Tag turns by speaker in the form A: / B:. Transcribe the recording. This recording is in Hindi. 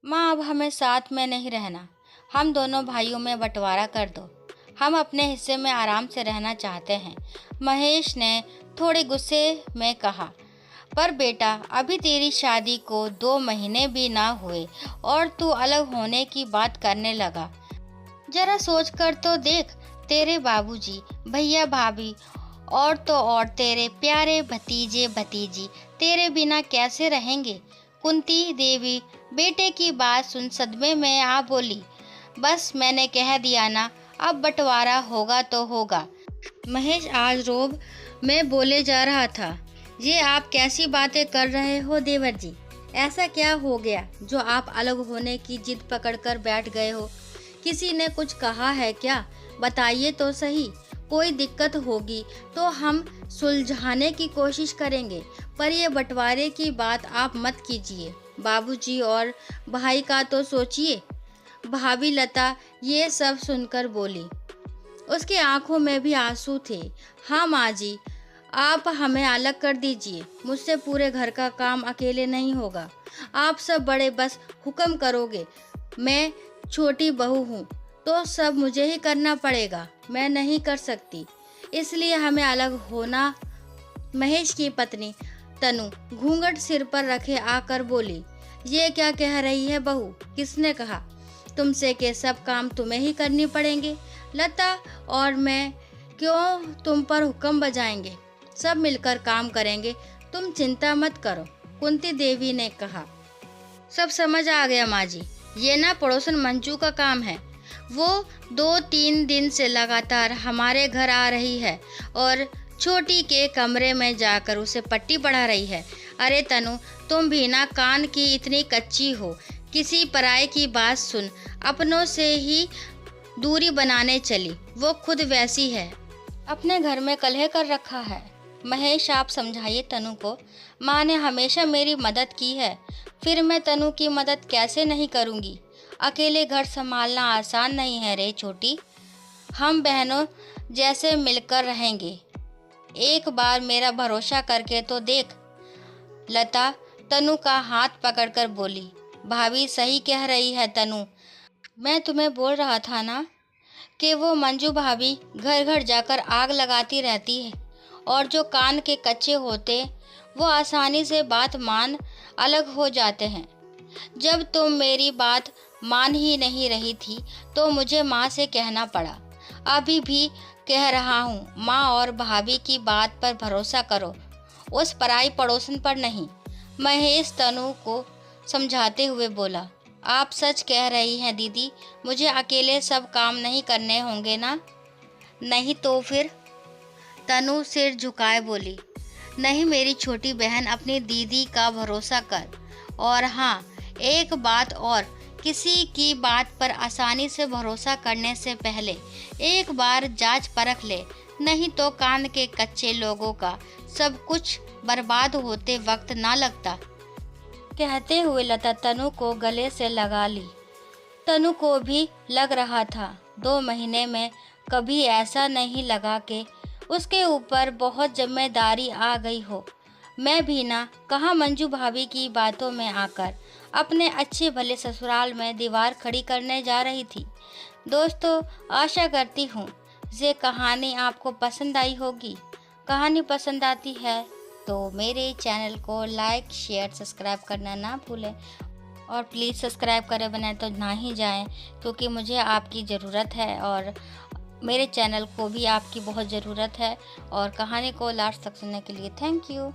A: माँ अब हमें साथ में नहीं रहना, हम दोनों भाइयों में बंटवारा कर दो। हम अपने हिस्से में आराम से रहना चाहते हैं, महेश ने थोड़े गुस्से में कहा। पर बेटा, अभी तेरी शादी को 2 महीने भी ना हुए और तू अलग होने की बात करने लगा। जरा सोच कर तो देख, तेरे बाबूजी, भैया भाभी और तो और तेरे प्यारे भतीजे भतीजी तेरे बिना कैसे रहेंगे। कुंती देवी बेटे की बात सुन सदमे में आ बोली, बस मैंने कह दिया ना, अब बंटवारा होगा तो होगा। महेश आज रोब में बोले जा रहा था। ये आप कैसी बातें कर रहे हो देवर जी? ऐसा क्या हो गया जो आप अलग होने की जिद पकड़कर बैठ गए हो? किसी ने कुछ कहा है क्या? बताइए तो सही। कोई दिक्कत होगी तो हम सुलझाने की कोशिश करेंगे, पर ये बंटवारे की बात आप मत कीजिए। बाबूजी और भाई का तो सोचिए। भाभी लता ये सब सुनकर बोली। उसकी आंखों में भी आंसू थे। हाँ माँ जी, आप हमें अलग कर दीजिए। मुझसे पूरे घर का काम अकेले नहीं होगा। आप सब बड़े बस हुक्म करोगे। मैं छोटी बहू हूँ तो सब मुझे ही करना पड़ेगा। मैं नहीं कर सकती, इसलिए हमें अलग होना। महेश की पत्नी तनु घूंघट सिर पर रखे आकर बोली, ये क्या कह रही है बहू? किसने कहा तुमसे के सब काम तुम्हें ही करनी पड़ेंगे? लता और मैं क्यों तुम पर हुक्म बजाएंगे? सब मिलकर काम करेंगे, तुम चिंता मत करो, कुंती देवी ने कहा। सब समझ आ गया माँ जी, ये ना पड़ोसन मंजू का काम है। वो 2-3 दिन से लगातार हमारे घर आ रही है और छोटी के कमरे में जाकर उसे पट्टी पढ़ा रही है। अरे तनु, तुम भी ना कान की इतनी कच्ची हो। किसी पराये की बात सुन अपनों से ही दूरी बनाने चली। वो खुद वैसी है, अपने घर में कलह कर रखा है। महेश, आप समझाइए तनु को। माँ ने हमेशा मेरी मदद की है, फिर मैं तनु की मदद कैसे नहीं करूँगी? अकेले घर संभालना आसान नहीं है रे छोटी। हम बहनों जैसे मिलकर रहेंगे। एक बार मेरा भरोसा करके तो देख। लता तनु का हाथ पकड़कर बोली, भाभी सही कह रही है तनु। मैं तुम्हें बोल रहा था ना कि वो मंजू भाभी घर घर जाकर आग लगाती रहती है और जो कान के कच्चे होते वो आसानी से बात मान अलग हो जाते हैं। जब तुम मेरी बात मान ही नहीं रही थी तो मुझे माँ से कहना पड़ा। अभी भी कह रहा हूँ, माँ और भाभी की बात पर भरोसा करो, उस पराई पड़ोसन पर नहीं। महेश तनु को समझाते हुए बोला, आप सच कह रही हैं दीदी, मुझे अकेले सब काम नहीं करने होंगे ना? नहीं तो फिर? तनु सिर झुकाए बोली, नहीं मेरी छोटी बहन, अपनी दीदी का भरोसा कर। और हाँ, एक बात और, किसी की बात पर आसानी से भरोसा करने से पहले एक बार जांच परख ले, नहीं तो कान के कच्चे लोगों का सब कुछ बर्बाद होते वक्त ना लगता। कहते हुए लता तनु को गले से लगा ली। तनु को भी लग रहा था 2 महीने में कभी ऐसा नहीं लगा कि उसके ऊपर बहुत जिम्मेदारी आ गई हो। मैं भी ना कहाँ मंजू भाभी की बातों में आकर अपने अच्छे भले ससुराल में दीवार खड़ी करने जा रही थी। दोस्तों, आशा करती हूँ ये कहानी आपको पसंद आई होगी। कहानी पसंद आती है तो मेरे चैनल को लाइक, शेयर, सब्सक्राइब करना ना भूलें और प्लीज़ सब्सक्राइब करे बनाए तो ना ही जाएं, क्योंकि मुझे आपकी ज़रूरत है और मेरे चैनल को भी आपकी बहुत ज़रूरत है। और कहानी को लास्ट तक सुनने के लिए थैंक यू।